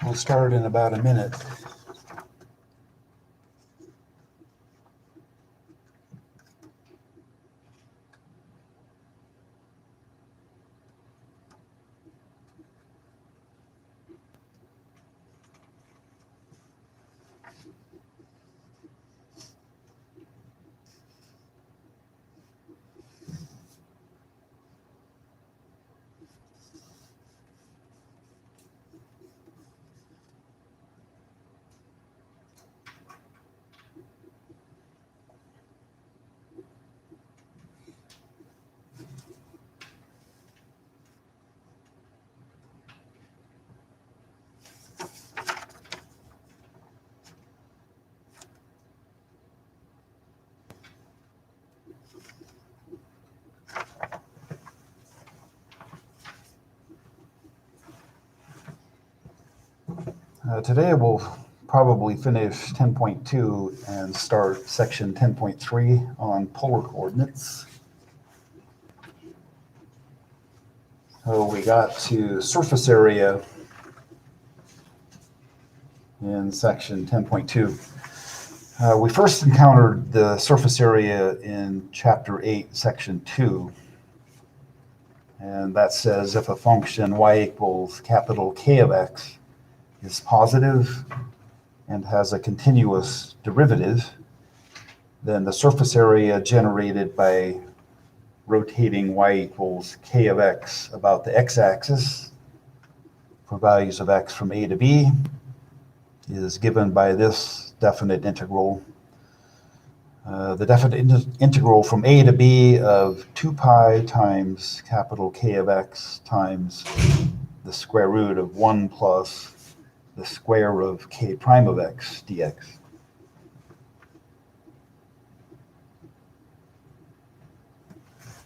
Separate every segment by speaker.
Speaker 1: We'll start in about a minute. Today we'll probably finish 10.2 and start section 10.3 on polar coordinates. So we got to surface area in section 10.2. We first encountered the surface area in chapter 8, section 2. And that says if a function y equals capital K of x is positive and has a continuous derivative, then the surface area generated by rotating y equals K of x about the x-axis for values of x from a to b is given by this definite integral. The definite integral from a to b of 2 pi times capital K of x times the square root of 1 plus the square of k prime of x dx.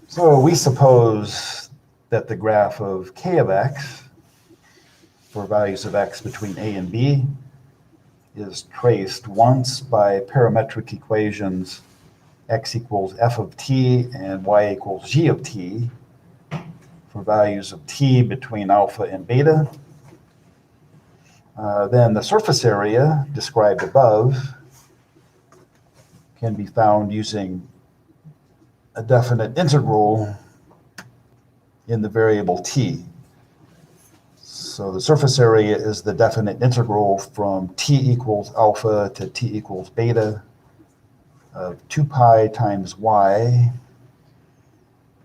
Speaker 1: So we suppose that the graph of k of x for values of x between a and b is traced once by parametric equations x equals f of t and y equals g of t for values of t between alpha and beta. Then the surface area described above can be found using a definite integral in the variable t. So the surface area is the definite integral from t equals alpha to t equals beta of 2 pi times y,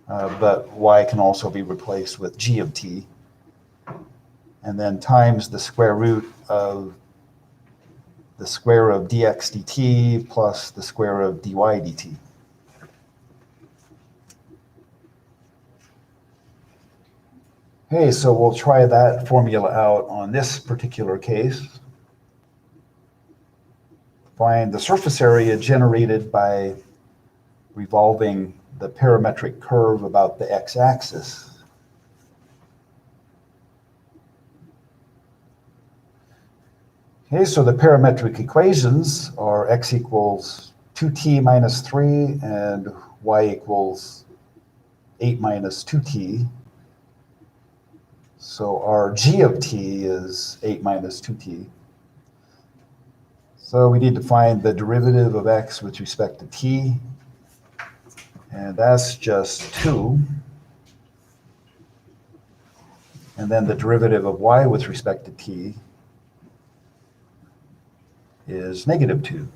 Speaker 1: but y can also be replaced with g of t, and then times the square root of the square of dx dt plus the square of dy dt. Okay, so we'll try that formula out on this particular case. Find the surface area generated by revolving the parametric curve about the x-axis. Okay, so the parametric equations are x equals 2t minus 3 and y equals 8 minus 2t. So our g of t is 8 minus 2t. So we need to find the derivative of x with respect to t, and that's just 2. And then the derivative of y with respect to t is negative 2.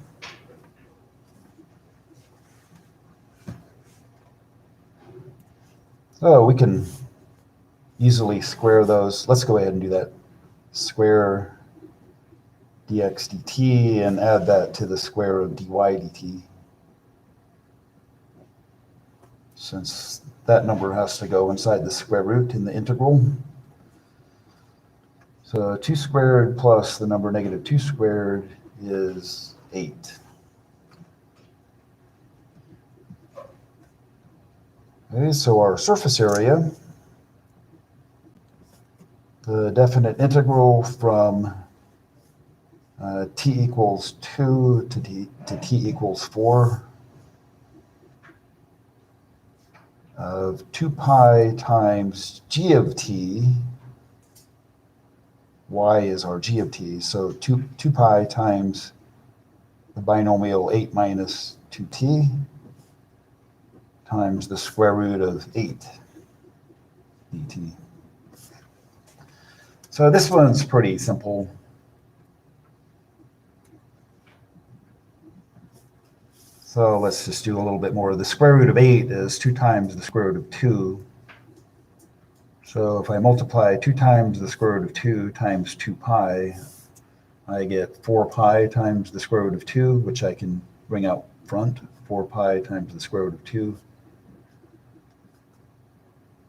Speaker 1: So we can easily square those. Let's go ahead and do that. Square dx dt and add that to the square of dy dt, since that number has to go inside the square root in the integral. So 2 squared plus the number negative 2 squared is 8. Okay, so our surface area, the definite integral from t equals 2 to t equals 4 of 2 pi times g of t y is our g of t. So 2 pi times the binomial 8 minus 2t times the square root of 8 dt. So this one's pretty simple. So let's just do a little bit more. The square root of 8 is 2 times the square root of 2. So if I multiply 2 times the square root of 2 times 2 pi, I get 4 pi times the square root of 2, which I can bring out front. 4 pi times the square root of 2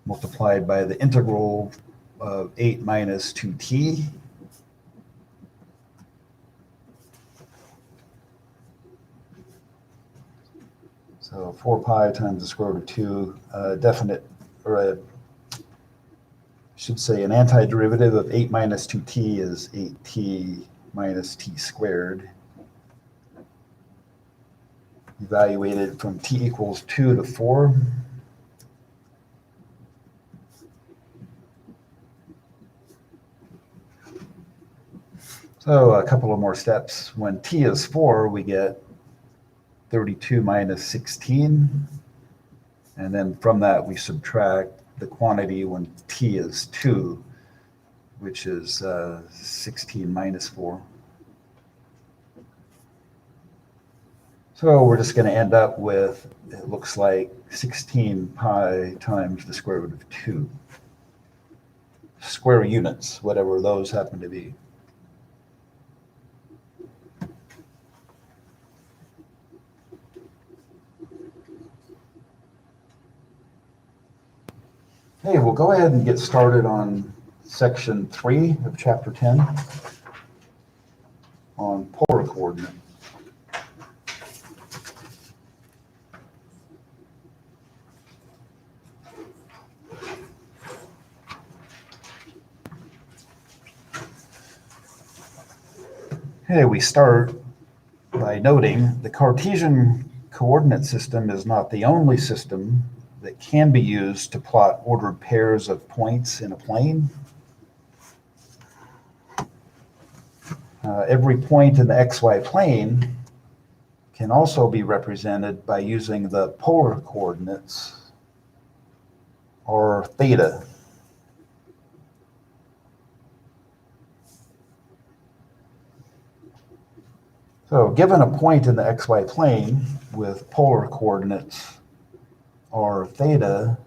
Speaker 1: multiplied by the integral of 8 minus 2t. So 4 pi times the square root of 2, I should say an antiderivative of 8 minus 2t is 8t minus t squared. Evaluated from t equals 2 to 4. So a couple of more steps. When t is 4, we get 32 minus 16. And then from that, we subtract the quantity when t is 2, which is 16 minus 4. So we're just going to end up with, it looks like 16 pi times the square root of 2. Square units, whatever those happen to be. Hey, we'll go ahead and get started on section 3 of chapter 10 on polar coordinate. Hey, we start by noting the Cartesian coordinate system is not the only system that can be used to plot ordered pairs of points in a plane. Every point in the xy plane can also be represented by using the polar coordinates, or theta. So given a point in the xy plane with polar coordinates r theta,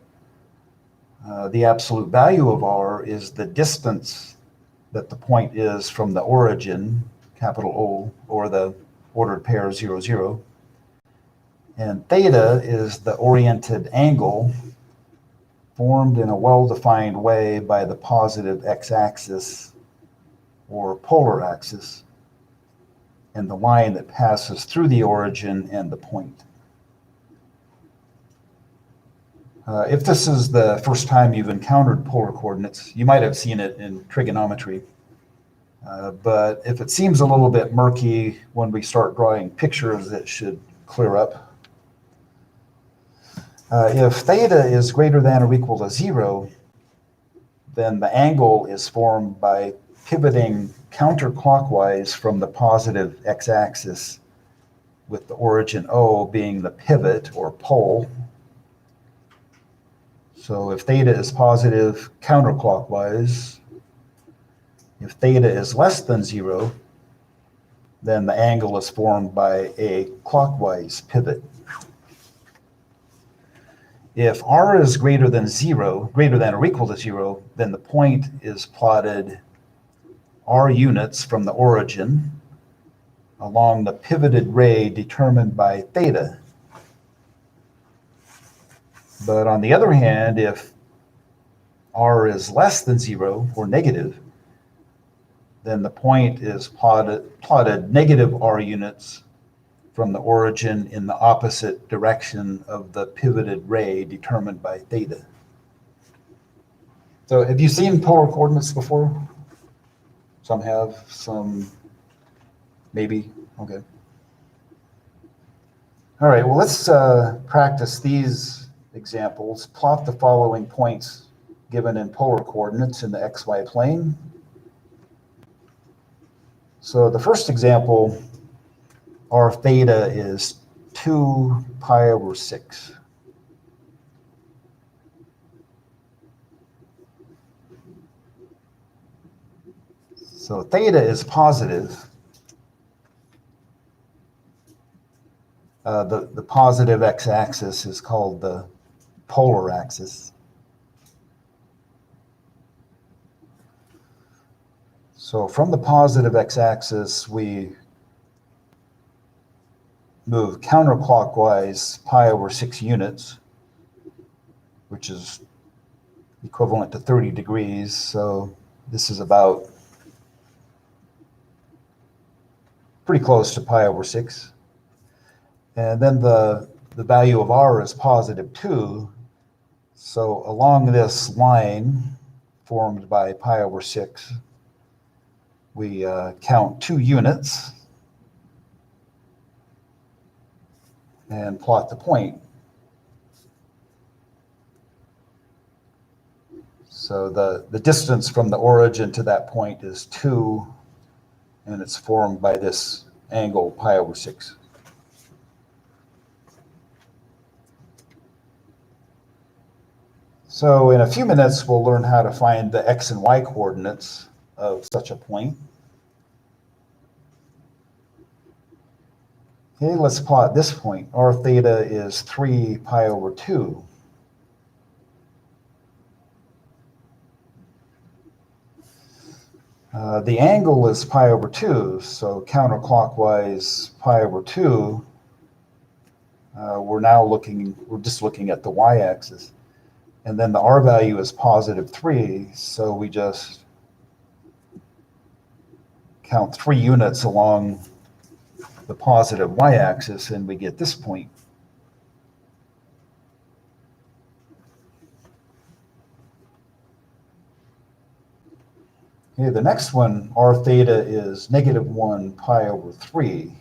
Speaker 1: the absolute value of r is the distance that the point is from the origin, capital O, or the ordered pair 0, 0. And theta is the oriented angle formed in a well-defined way by the positive x-axis or polar axis and the line that passes through the origin and the point. If this is the first time you've encountered polar coordinates, you might have seen it in trigonometry. But if it seems a little bit murky when we start drawing pictures, it should clear up. If theta is greater than or equal to 0, then the angle is formed by pivoting counterclockwise from the positive x-axis, with the origin O being the pivot or pole. So if theta is positive counterclockwise, if theta is less than 0, then the angle is formed by a clockwise pivot. If r is greater than 0, greater than or equal to 0, then the point is plotted r units from the origin along the pivoted ray determined by theta. But on the other hand, if r is less than 0 or negative, then the point is plotted negative r units from the origin in the opposite direction of the pivoted ray determined by theta. So have you seen polar coordinates before? Some have, some maybe. Okay. All right, well, let's practice these examples. Plot the following points given in polar coordinates in the xy plane. So the first example, our theta is 2 pi over 6. So theta is positive. The positive x-axis is called the polar axis. So from the positive x-axis, we move counterclockwise pi over 6 units, which is equivalent to 30 degrees. So this is about pretty close to pi over 6. And then the value of r is positive 2. So along this line formed by pi over 6, we count 2 units and plot the point. So the distance from the origin to that point is 2, and it's formed by this angle pi over 6. So in a few minutes, we'll learn how to find the x and y coordinates of such a point. Okay, let's plot this point. Our theta is 3 pi over 2. The angle is pi over 2, so counterclockwise pi over 2. We're just looking at the y-axis. And then the r value is positive 3, so we just count 3 units along the positive y-axis, and we get this point. Okay, the next one, r theta is negative 1 pi over 3.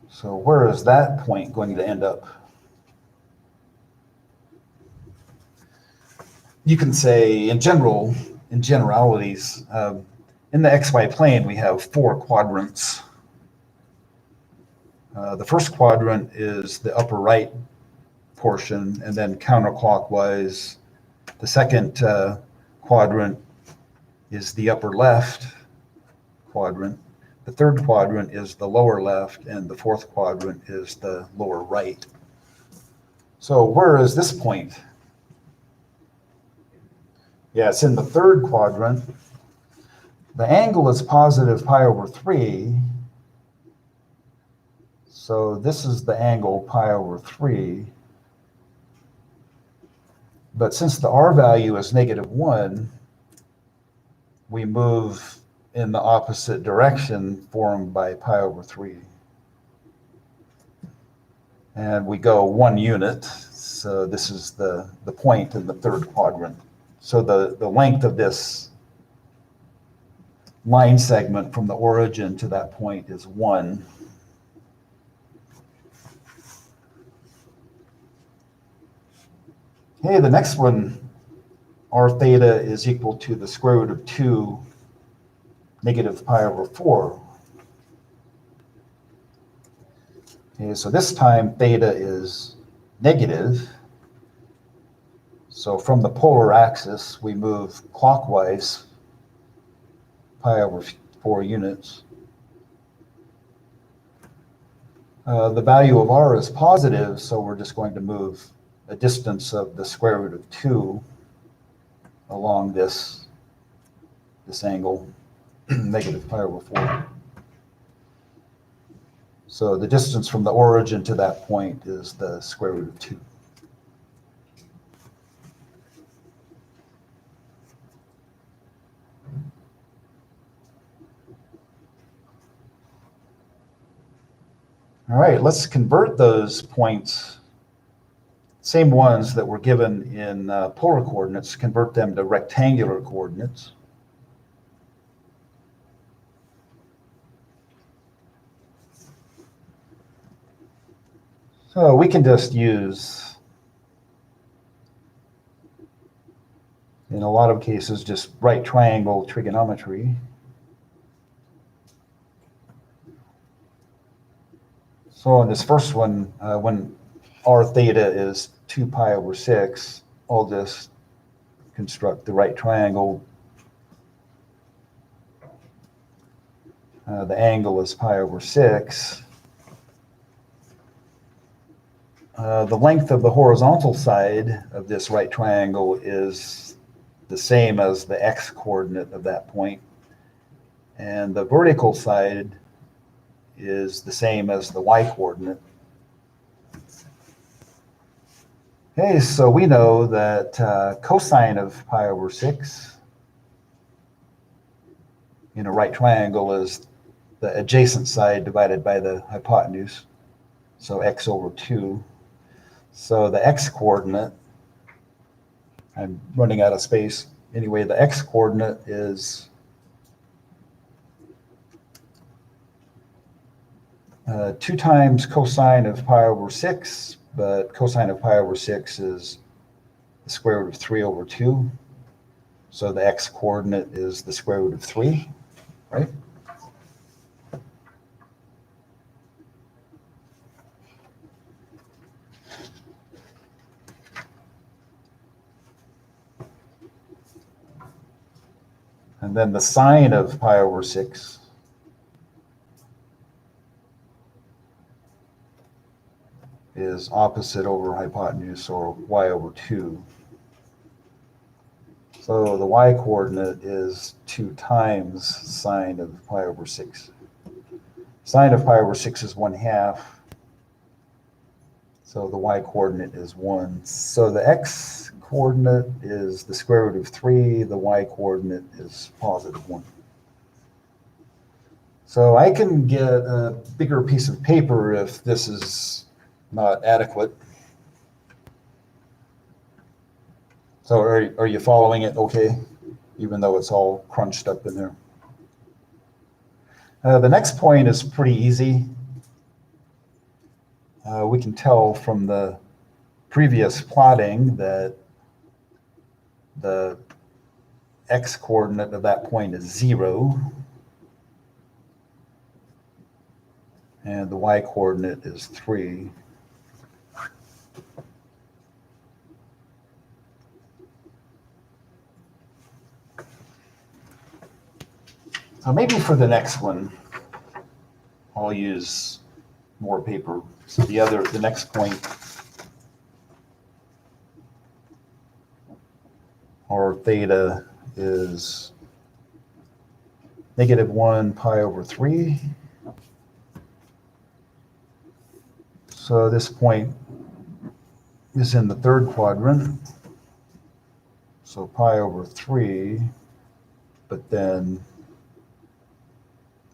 Speaker 1: So where is that point going to end up? You can say, in generalities, in the xy plane, we have 4 quadrants. The first quadrant is the upper right portion, and then counterclockwise, the second quadrant is the upper left quadrant. The third quadrant is the lower left, and the fourth quadrant is the lower right. So where is this point? Yeah, it's in the third quadrant. The angle is positive pi over 3. So this is the angle pi over 3. But since the r value is negative 1, we move in the opposite direction formed by pi over 3. And we go 1 unit. So this is the point in the third quadrant. So the length of this line segment from the origin to that point is 1. Okay, the next one, r theta is equal to the square root of 2 negative pi over 4. Okay, so this time theta is negative. So from the polar axis, we move clockwise pi over 4 units. The value of r is positive, so we're just going to move a distance of the square root of 2 along this angle, negative pi over 4. So the distance from the origin to that point is the square root of 2. All right, let's convert those points, same ones that were given in polar coordinates, convert them to rectangular coordinates. So we can just use in a lot of cases, just right triangle trigonometry. So in this first one, when r theta is 2 pi over 6, I'll just construct the right triangle. The angle is pi over 6. The length of the horizontal side of this right triangle is the same as the x-coordinate of that point. And the vertical side is the same as the y-coordinate. Okay, so we know that cosine of pi over 6 in a right triangle is the adjacent side divided by the hypotenuse, so x over 2. So the x-coordinate, I'm running out of space. Anyway, the x-coordinate is 2 times cosine of pi over 6, but cosine of pi over 6 is the square root of 3 over 2. So the x-coordinate is the square root of 3, right? And then the sine of pi over 6 is opposite over hypotenuse, or y over 2. So the y-coordinate is 2 times sine of pi over 6. Sine of pi over 6 is 1/2. So the y-coordinate is 1. So the x-coordinate is the square root of 3. The y-coordinate is positive 1. So I can get a bigger piece of paper if this is not adequate. So are you following it okay, even though it's all crunched up in there? The next point is pretty easy. We can tell from the previous plotting that the x-coordinate of that point is 0, and the y-coordinate is 3. So maybe for the next one, I'll use more paper. So the next point, our theta is -1 pi over 3. So this point is in the third quadrant. So pi over 3, but then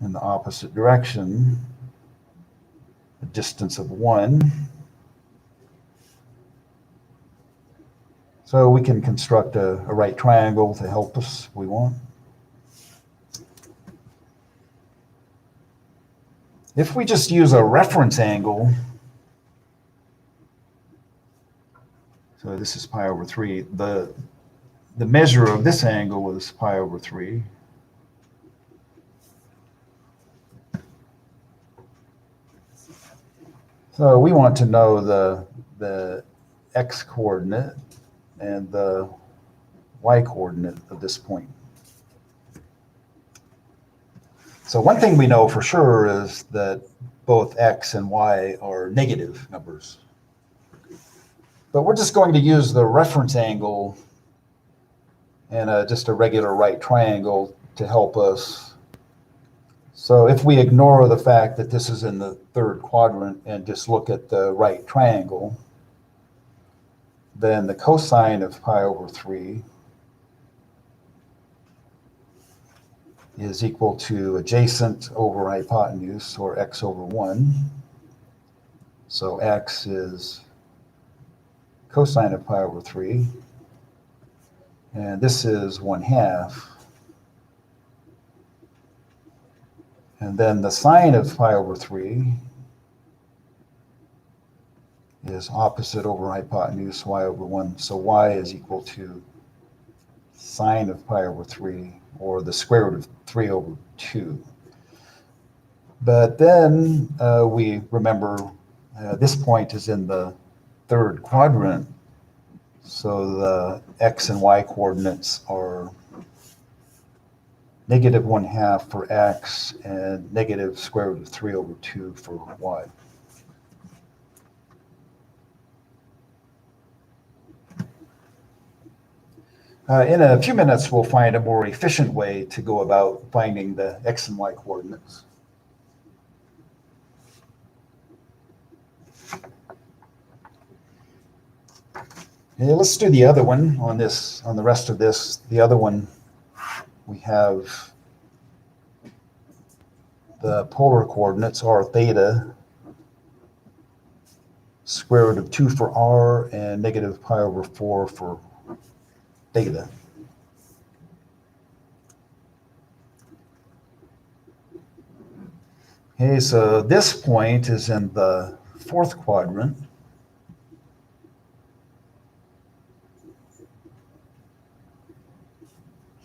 Speaker 1: in the opposite direction, a distance of 1. So we can construct a right triangle to help us if we want. If we just use a reference angle, so this is pi over 3, the measure of this angle is pi over 3. So we want to know the x-coordinate and the y-coordinate of this point. So one thing we know for sure is that both x and y are negative numbers. But we're just going to use the reference angle and just a regular right triangle to help us. So if we ignore the fact that this is in the third quadrant and just look at the right triangle, then the cosine of pi over 3 is equal to adjacent over hypotenuse, or x over 1. So x is cosine of pi over 3. And this is 1/2. And then the sine of pi over 3 is opposite over hypotenuse, y over 1. So y is equal to sine of pi over 3, or the square root of 3 over 2. But then we remember this point is in the third quadrant, so the x and y coordinates are negative 1/2 for x and negative square root of 3 over 2 for y. In a few minutes, we'll find a more efficient way to go about finding the x and y coordinates. Okay, let's do the other one on this, on the rest of this. The other one, we have the polar coordinates r theta, square root of 2 for r, and negative pi over 4 for theta. Okay, so this point is in the fourth quadrant.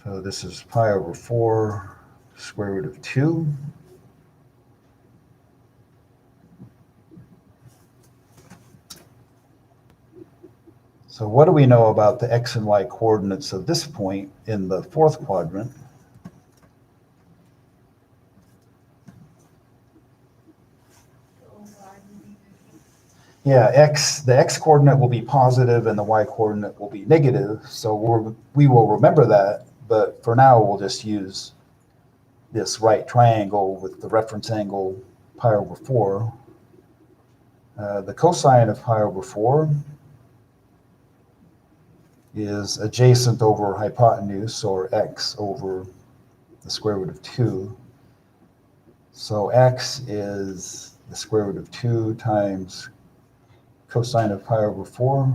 Speaker 1: So this is pi over 4, square root of 2. So what do we know about the x and y coordinates of this point in the fourth quadrant? Yeah, the x coordinate will be positive and the y coordinate will be negative. So we will remember that, but for now we'll just use this right triangle with the reference angle pi over 4. The cosine of pi over 4 is adjacent over hypotenuse, or x over the square root of 2. So x is the square root of 2 times cosine of pi over 4.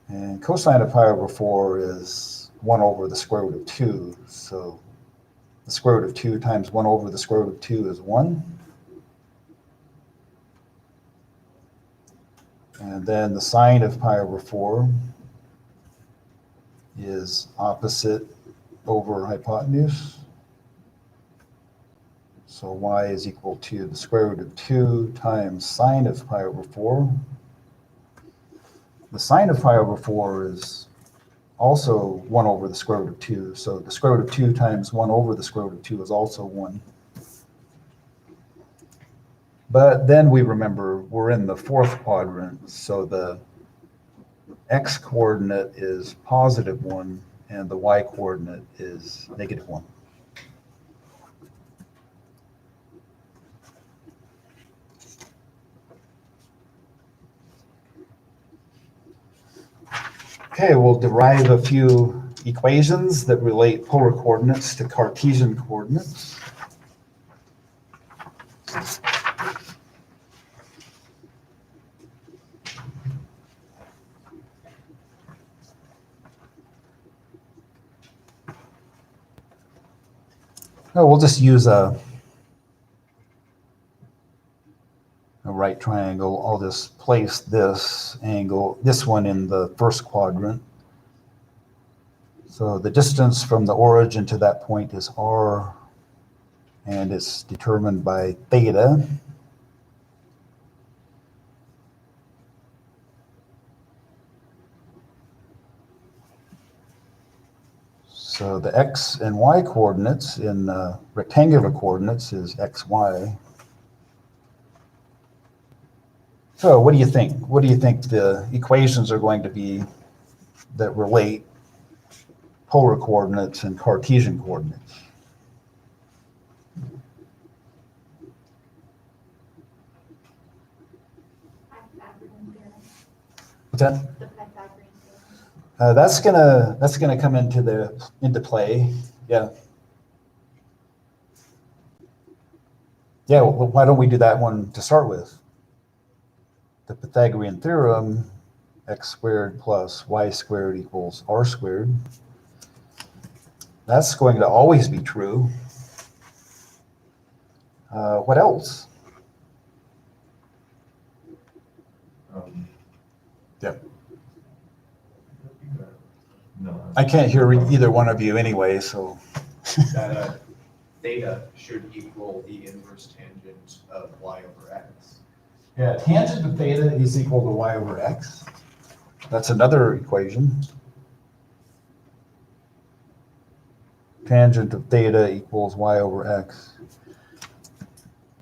Speaker 1: And cosine of pi over 4 is 1 over the square root of 2. So the square root of 2 times 1 over the square root of 2 is 1. And then the sine of pi over 4 is opposite over hypotenuse. So y is equal to the square root of 2 times sine of pi over 4. The sine of pi over 4 is also 1 over the square root of 2. So the square root of 2 times 1 over the square root of 2 is also 1. But then we remember we're in the fourth quadrant, so the x coordinate is positive 1 and the y coordinate is negative 1. Okay, we'll derive a few equations that relate polar coordinates to Cartesian coordinates. Oh, we'll just use a right triangle. I'll just place this angle, this one in the first quadrant. So the distance from the origin to that point is r, and it's determined by theta. So the x and y coordinates in rectangular coordinates is x, y. So what do you think? What do you think the equations are going to be that relate polar coordinates and Cartesian coordinates? What's that?
Speaker 2: The Pythagorean Theorem.
Speaker 1: That's gonna come into play. Yeah. Yeah. Well, why don't we do that one to start with? The Pythagorean Theorem: x squared plus y squared equals r squared. That's going to always be true. What else? Yeah. I can't hear either one of you anyway, so.
Speaker 3: That theta should equal the inverse tangent of y over x.
Speaker 1: Yeah, tangent of theta is equal to y over x. That's another equation. Tangent of theta equals y over x.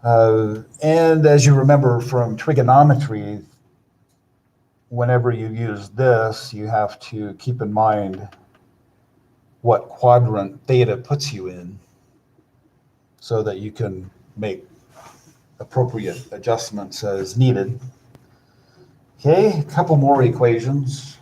Speaker 1: And as you remember from trigonometry, whenever you use this, you have to keep in mind what quadrant theta puts you in so that you can make appropriate adjustments as needed. Okay, a couple more equations.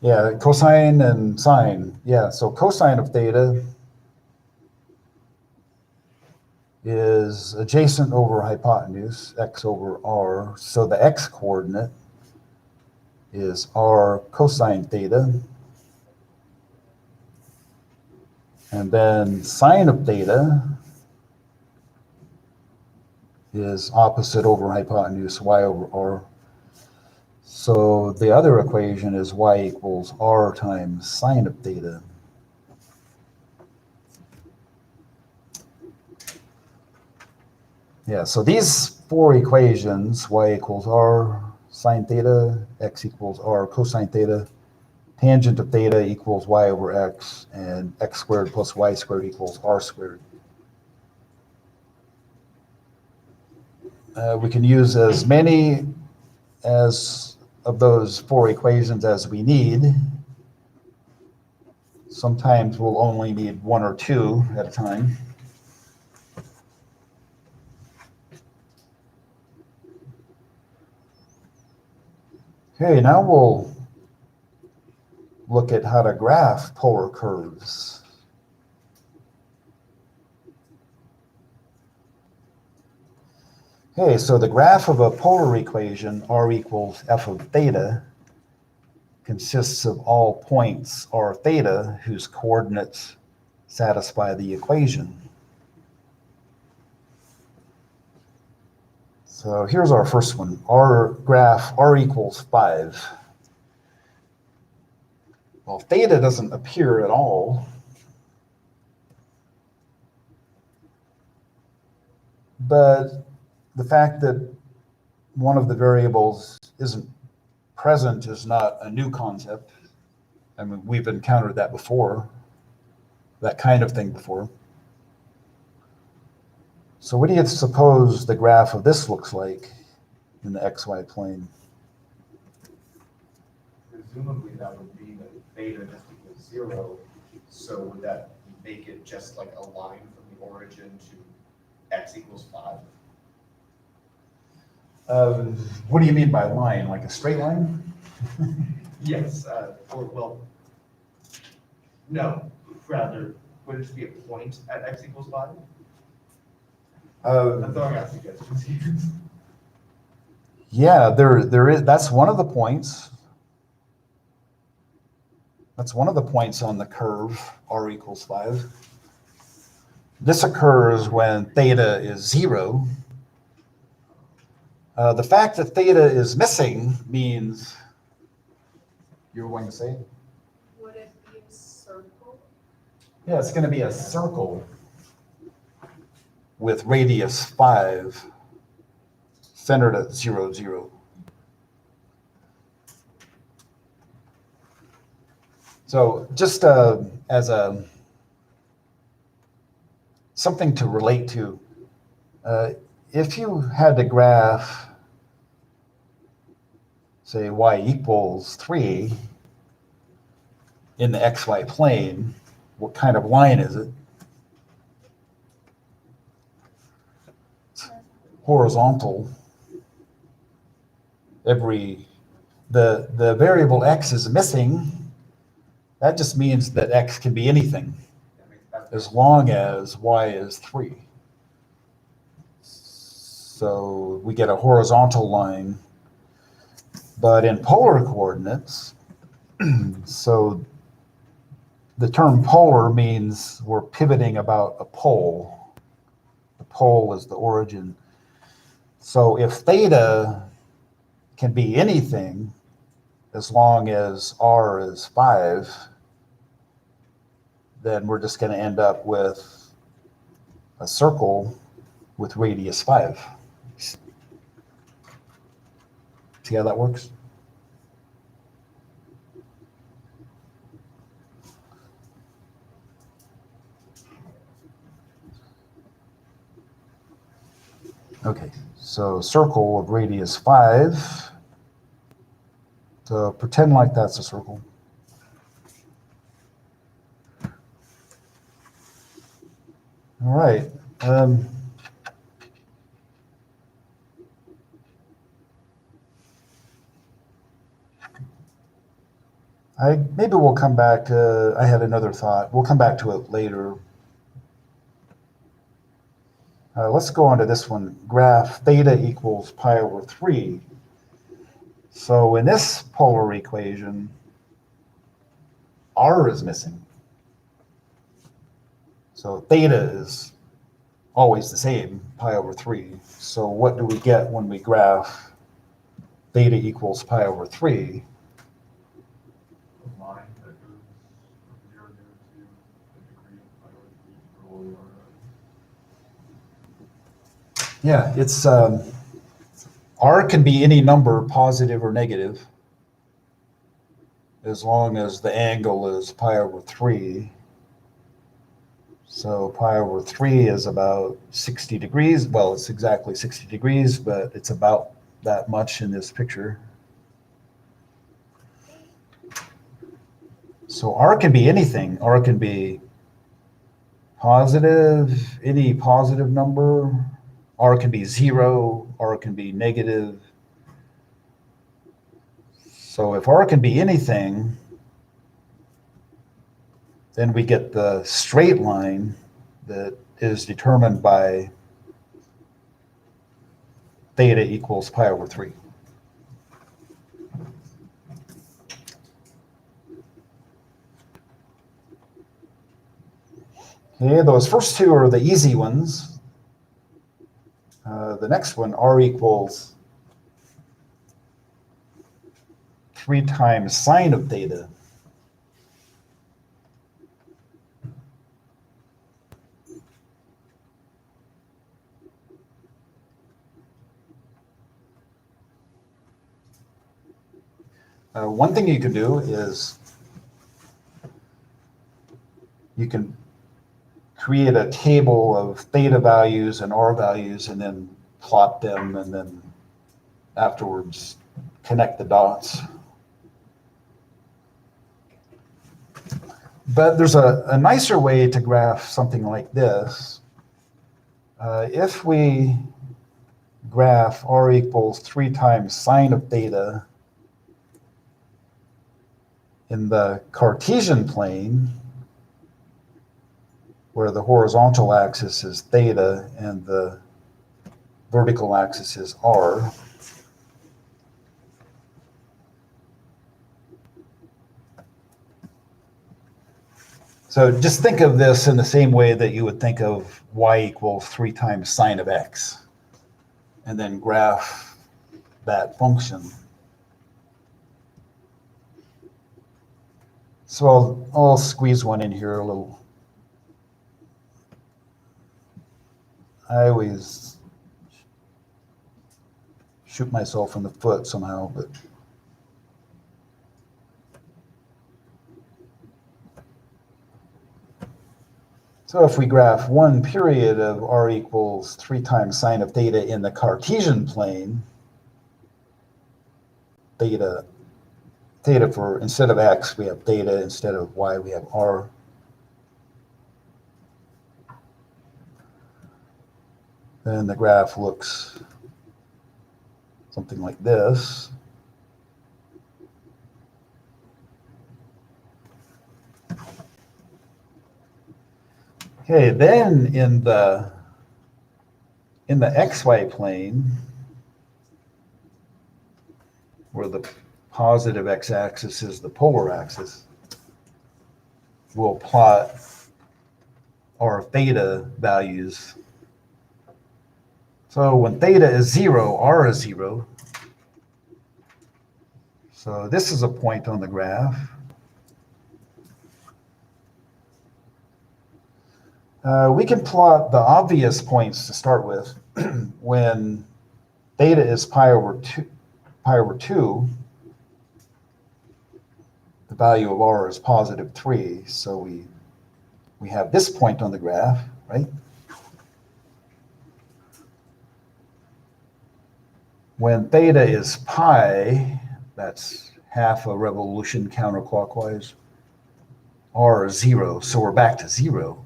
Speaker 1: Yeah, cosine and sine. Yeah, so cosine of theta is adjacent over hypotenuse, x over r. So the x coordinate is r cosine theta. And then sine of theta is opposite over hypotenuse, y over r. So the other equation is y equals r times sine of theta. Yeah, so these four equations, y equals r sine theta, x equals r cosine theta, tangent of theta equals y over x, and x squared plus y squared equals r squared. We can use as many as of those four equations as we need. Sometimes we'll only need one or two at a time. Okay, now we'll look at how to graph polar curves. Okay, so the graph of a polar equation, r equals f of theta, consists of all points r theta whose coordinates satisfy the equation. So here's our first one, our graph r equals 5. Well, theta doesn't appear at all, but the fact that one of the variables isn't present is not a new concept. I mean, we've encountered that before, that kind of thing before. So what do you suppose the graph of this looks like in the xy plane?
Speaker 3: Presumably that would be that theta just equals 0. So would that make it just like a line from the origin to x equals 5?
Speaker 1: What do you mean by line? Like a straight line?
Speaker 3: Yes, or well, no, rather, would it just be a point at x equals 5? I'm throwing out suggestions here.
Speaker 1: Yeah, there is. That's one of the points. That's one of the points on the curve, r equals 5. This occurs when theta is 0. The fact that theta is missing means, you were going to say?
Speaker 2: Would it be a circle?
Speaker 1: Yeah, it's going to be a circle with radius 5, centered at 0, 0. So just as a something to relate to, if you had to graph, say, y equals 3 in the xy plane, what kind of line is it? It's horizontal. The variable x is missing. That just means that x can be anything as long as y is 3. So we get a horizontal line. But in polar coordinates, so the term polar means we're pivoting about a pole. The pole is the origin. So if theta can be anything as long as r is 5, then we're just going to end up with a circle with radius 5. See how that works? Okay, so circle of radius 5. So pretend like that's a circle. All right. Maybe we'll come back to, I had another thought. We'll come back to it later. Let's go on to this one. Graph theta equals pi over 3. So in this polar equation, r is missing. So theta is always the same, pi over 3. So what do we get when we graph theta equals pi over 3?
Speaker 4: A line that goes from 0 to the degree of pi over 3 for all the r.
Speaker 1: Yeah, it's r can be any number, positive or negative, as long as the angle is pi over 3. So pi over 3 is about 60 degrees. Well, it's exactly 60 degrees, but it's about that much in this picture. So r can be anything. R can be positive, any positive number. R can be 0, r can be negative. So if r can be anything, then we get the straight line that is determined by theta equals pi over 3. Okay, those first two are the easy ones. The next one, r equals 3 times sine of theta. One thing you can do is you can create a table of theta values and r values and then plot them and then afterwards connect the dots. But there's a nicer way to graph something like this. If we graph r equals 3 times sine of theta in the Cartesian plane, where the horizontal axis is theta and the vertical axis is r. So just think of this in the same way that you would think of y equals 3 times sine of x, and then graph that function. So I'll squeeze one in here a little. I always shoot myself in the foot somehow, but so if we graph one period of r equals 3 times sine of theta in the Cartesian plane, theta for, instead of x, we have theta, instead of y, we have r. Then the graph looks something like this. Okay, then in the xy plane, where the positive x-axis is the polar axis, we'll plot our theta values. So when theta is 0, r is 0. So this is a point on the graph. We can plot the obvious points to start with. When theta is pi over 2, the value of r is positive 3. So we have this point on the graph, right? When theta is pi, that's half a revolution counterclockwise, r is 0. So we're back to 0.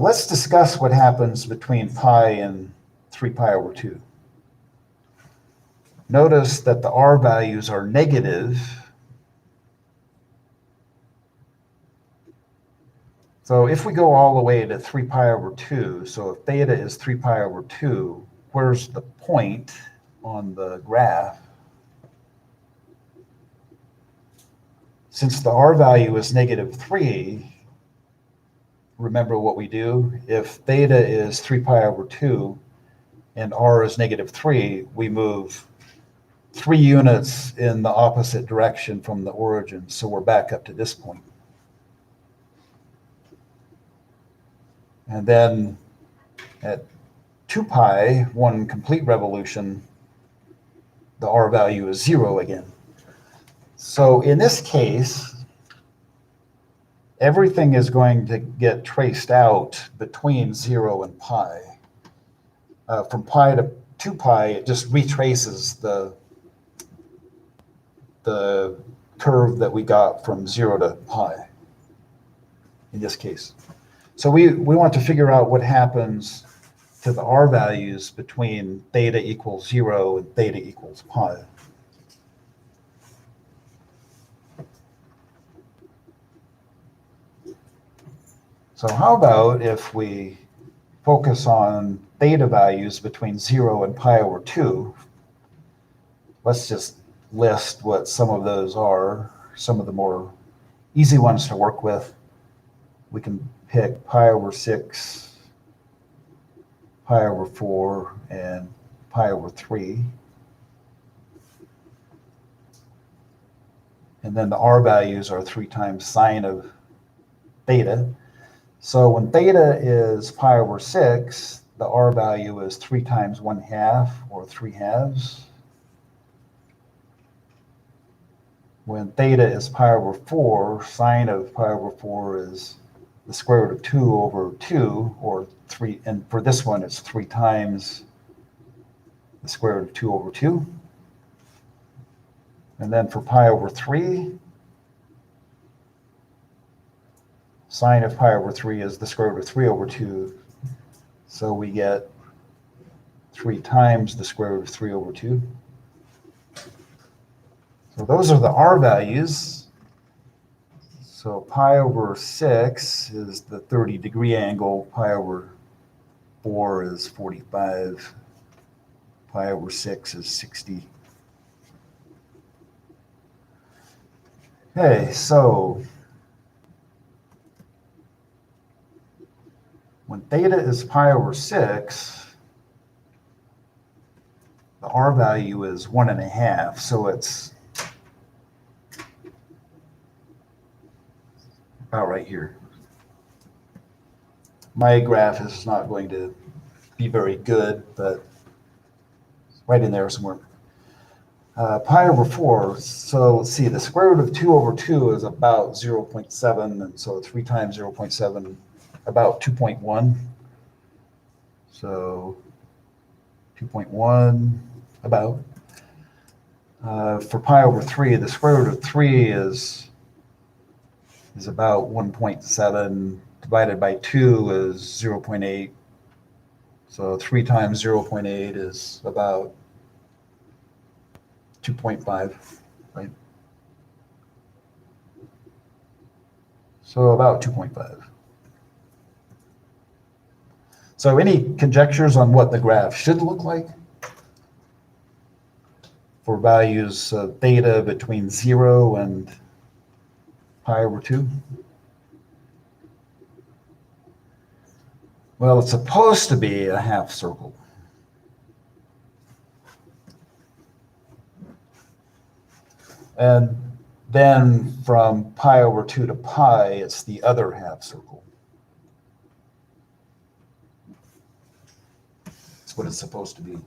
Speaker 1: Let's discuss what happens between pi and 3 pi over 2. Notice that the r values are negative. So if we go all the way to 3 pi over 2, so if theta is 3 pi over 2, where's the point on the graph? Since the r value is negative 3, remember what we do? If theta is 3 pi over 2 and r is negative 3, we move 3 units in the opposite direction from the origin. So we're back up to this point. And then at 2 pi, 1 complete revolution, the r value is 0 again. So in this case, everything is going to get traced out between 0 and pi. From pi to 2 pi, it just retraces the curve that we got from 0 to pi in this case. So we want to figure out what happens to the r values between theta equals 0 and theta equals pi. So how about if we focus on theta values between 0 and pi over 2? Let's just list what some of those are, some of the more easy ones to work with. We can pick pi over 6, pi over 4, and pi over 3. And then the r values are 3 times sine of theta. So when theta is pi over 6, the r value is 3 times 1/2, or 3/2. When theta is pi over 4, sine of pi over 4 is the square root of 2 over 2, or 3, and for this one it's 3 times the square root of 2 over 2. And then for pi over 3, sine of pi over 3 is the square root of 3 over 2. So we get 3 times the square root of 3 over 2. So those are the r values. So pi over 6 is the 30-degree angle. Pi over 4 is 45. Pi over 6 is 60. Okay, so when theta is pi over 6, the r value is 1.5. So it's about right here. My graph is not going to be very good, but it's right in there somewhere. Pi over 4, so let's see, the square root of 2 over 2 is about 0.7, and so 3 times 0.7, about 2.1. So 2.1, about. For pi over 3, the square root of 3 is about 1.7, divided by 2 is 0.8. So 3 times 0.8 is about 2.5, right? So about 2.5. So any conjectures on what the graph should look like for values of theta between 0 and pi over 2? Well, it's supposed to be a half circle. And then from pi over 2 to pi, it's the other half circle. That's what it's supposed to be.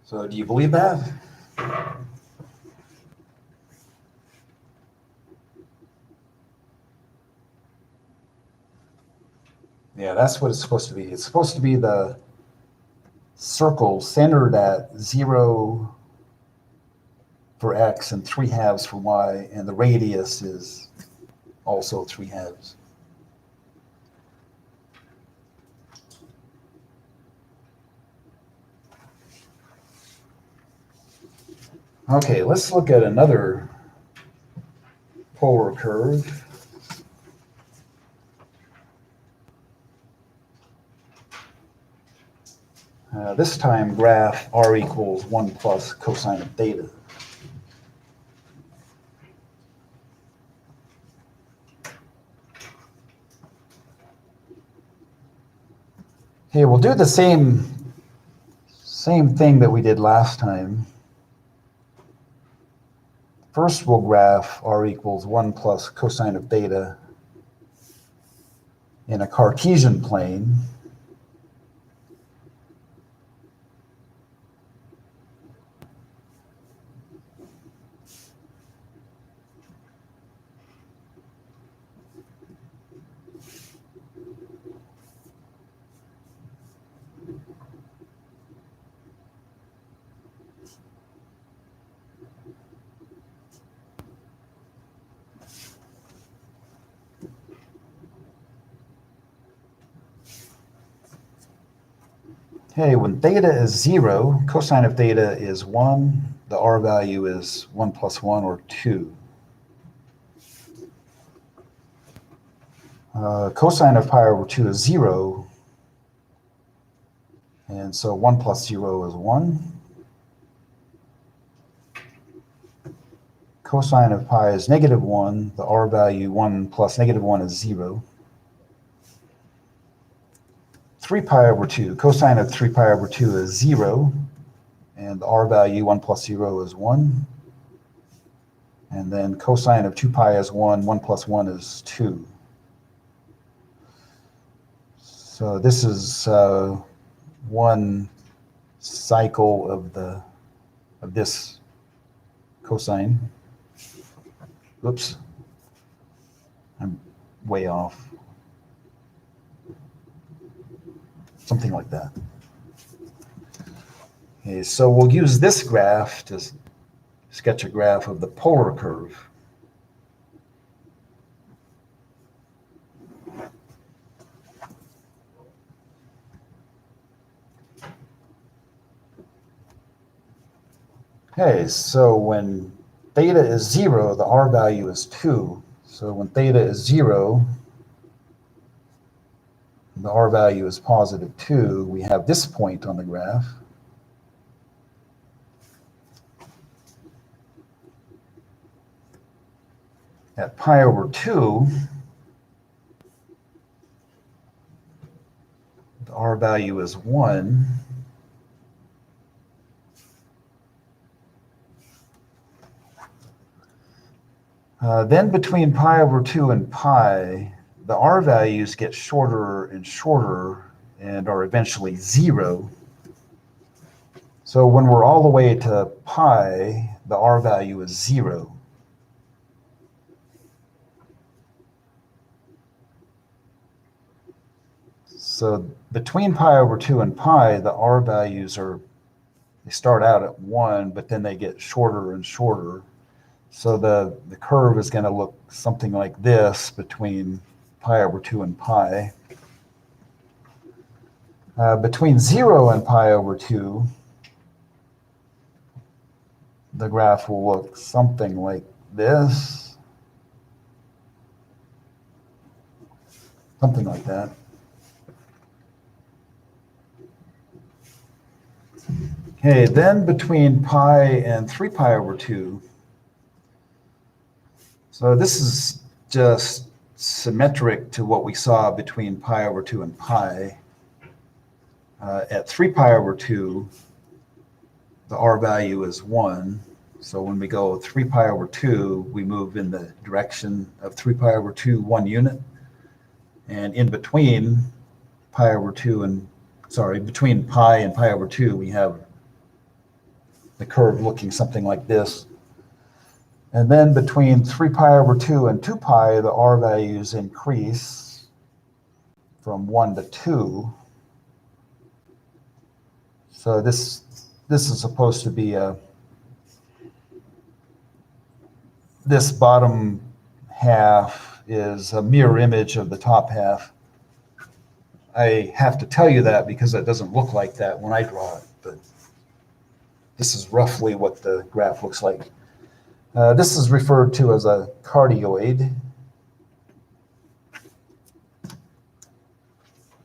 Speaker 1: So do you believe that? Yeah, that's what it's supposed to be. It's supposed to be the circle centered at 0 for x and 3/2 for y, and the radius is also 3/2. Okay, let's look at another polar curve. This time graph r equals 1 plus cosine of theta. Okay, we'll do the same thing that we did last time. First, we'll graph r equals 1 plus cosine of theta in a Cartesian plane. Okay, when theta is 0, cosine of theta is 1. The r value is 1 plus 1, or 2. Cosine of pi over 2 is 0. And so 1 plus 0 is 1. Cosine of pi is -1. The r value, 1 plus -1, is 0. 3 pi over 2. Cosine of 3 pi over 2 is 0. And the r value, 1 plus 0, is 1. And then cosine of 2 pi is 1. 1 plus 1 is 2. So this is one cycle of this cosine. Oops. I'm way off. Something like that. Okay, so we'll use this graph to sketch a graph of the polar curve. Okay, so when theta is 0, the r value is 2. So when theta is 0, the r value is +2. We have this point on the graph. At pi over 2, the r value is 1. Then between pi over 2 and pi, the r values get shorter and shorter and are eventually 0. So when we're all the way to pi, the r value is 0. So between pi over 2 and pi, the r values they start out at 1, but then they get shorter and shorter. So the curve is going to look something like this between pi over 2 and pi. Between 0 and pi over 2, the graph will look something like this. Something like that. Okay, then between pi and 3 pi over 2, So this is just symmetric to what we saw between pi over 2 and pi. At 3 pi over 2, the r value is 1. So when we go 3 pi over 2, we move in the direction of 3 pi over 2, 1 unit. And in between pi over 2 and, between pi and pi over 2, we have the curve looking something like this. And then between 3 pi over 2 and 2 pi, the r values increase from 1 to 2. So this is supposed to be this bottom half is a mirror image of the top half. I have to tell you that because it doesn't look like that when I draw it, but this is roughly what the graph looks like. This is referred to as a cardioid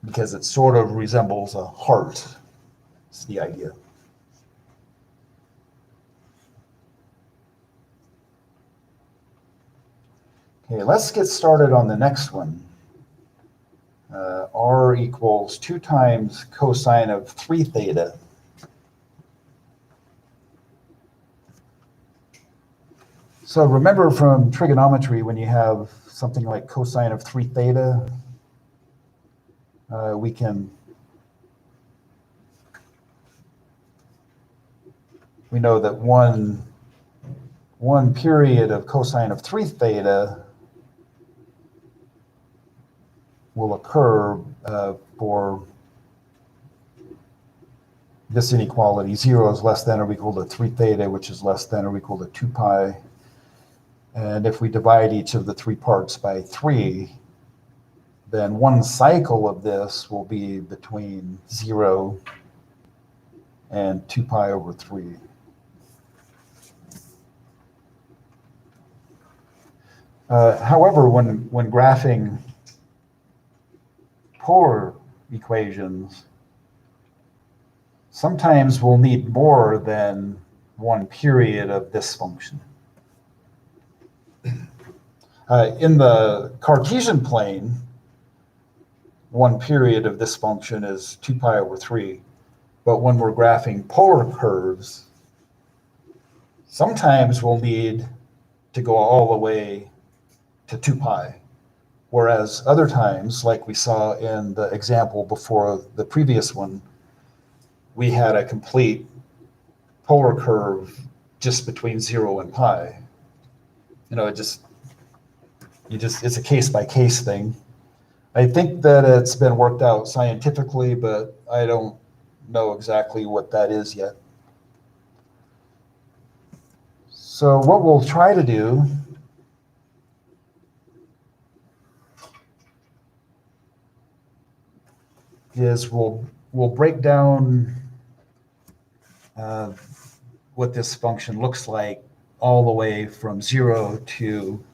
Speaker 1: because it sort of resembles a heart. That's the idea. Okay, let's get started on the next one. R equals 2 times cosine of 3 theta. So remember from trigonometry, when you have something like cosine of 3 theta, we know that one period of cosine of 3 theta will occur for this inequality. 0 is less than or equal to 3 theta, which is less than or equal to 2 pi. And if we divide each of the 3 parts by 3, then one cycle of this will be between 0 and 2 pi over 3. However, when graphing polar equations, sometimes we'll need more than one period of this function. In the Cartesian plane, one period of this function is 2 pi over 3. But when we're graphing polar curves, sometimes we'll need to go all the way to 2 pi. Whereas other times, like we saw in the example before the previous one, we had a complete polar curve just between 0 and pi. It's a case-by-case thing. I think that it's been worked out scientifically, but I don't know exactly what that is yet. So what we'll try to do is we'll break down what this function looks like all the way from 0 to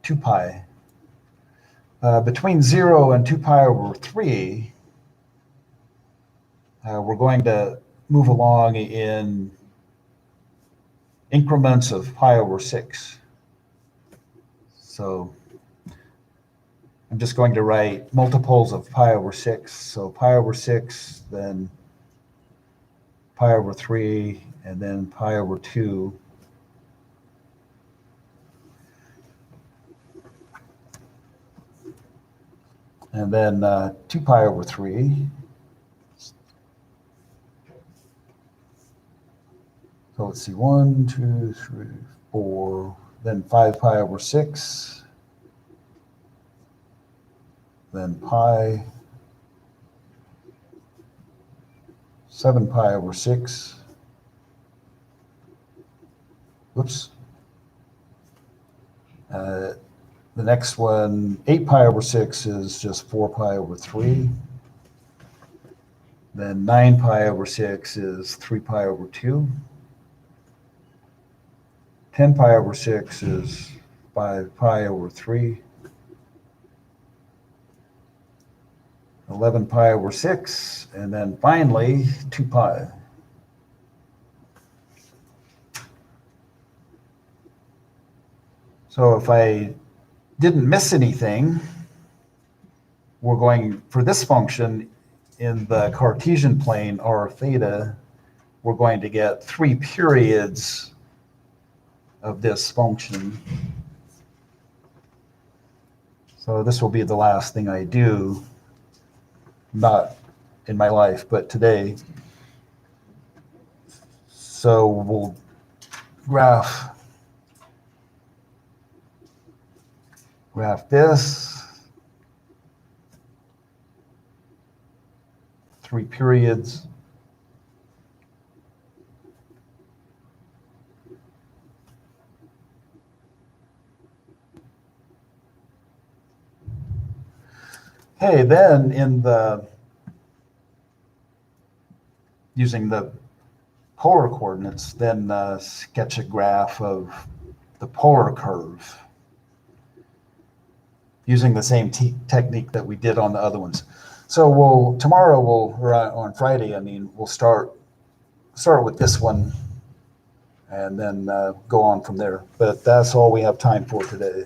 Speaker 1: 2 pi. Between 0 and 2 pi over 3, we're going to move along in increments of pi over 6. So I'm just going to write multiples of pi over 6. So pi over 6, then pi over 3, and then pi over 2. And then 2 pi over 3. So let's see, 1, 2, 3, 4, then 5 pi over 6, then pi, 7 pi over 6, whoops. The next one, 8 pi over 6 is just 4 pi over 3. Then 9 pi over 6 is 3 pi over 2. 10 pi over 6 is 5 pi over 3. 11 pi over 6, and then finally 2 pi. So if I didn't miss anything, we're going, for this function in the Cartesian plane, r theta, we're going to get 3 periods of this function. So this will be the last thing I do, not in my life, but today. So we'll graph this, 3 periods. Okay, then using the polar coordinates, then sketch a graph of the polar curve using the same technique that we did on the other ones. So or on Friday, we'll start with this one and then go on from there. But that's all we have time for today.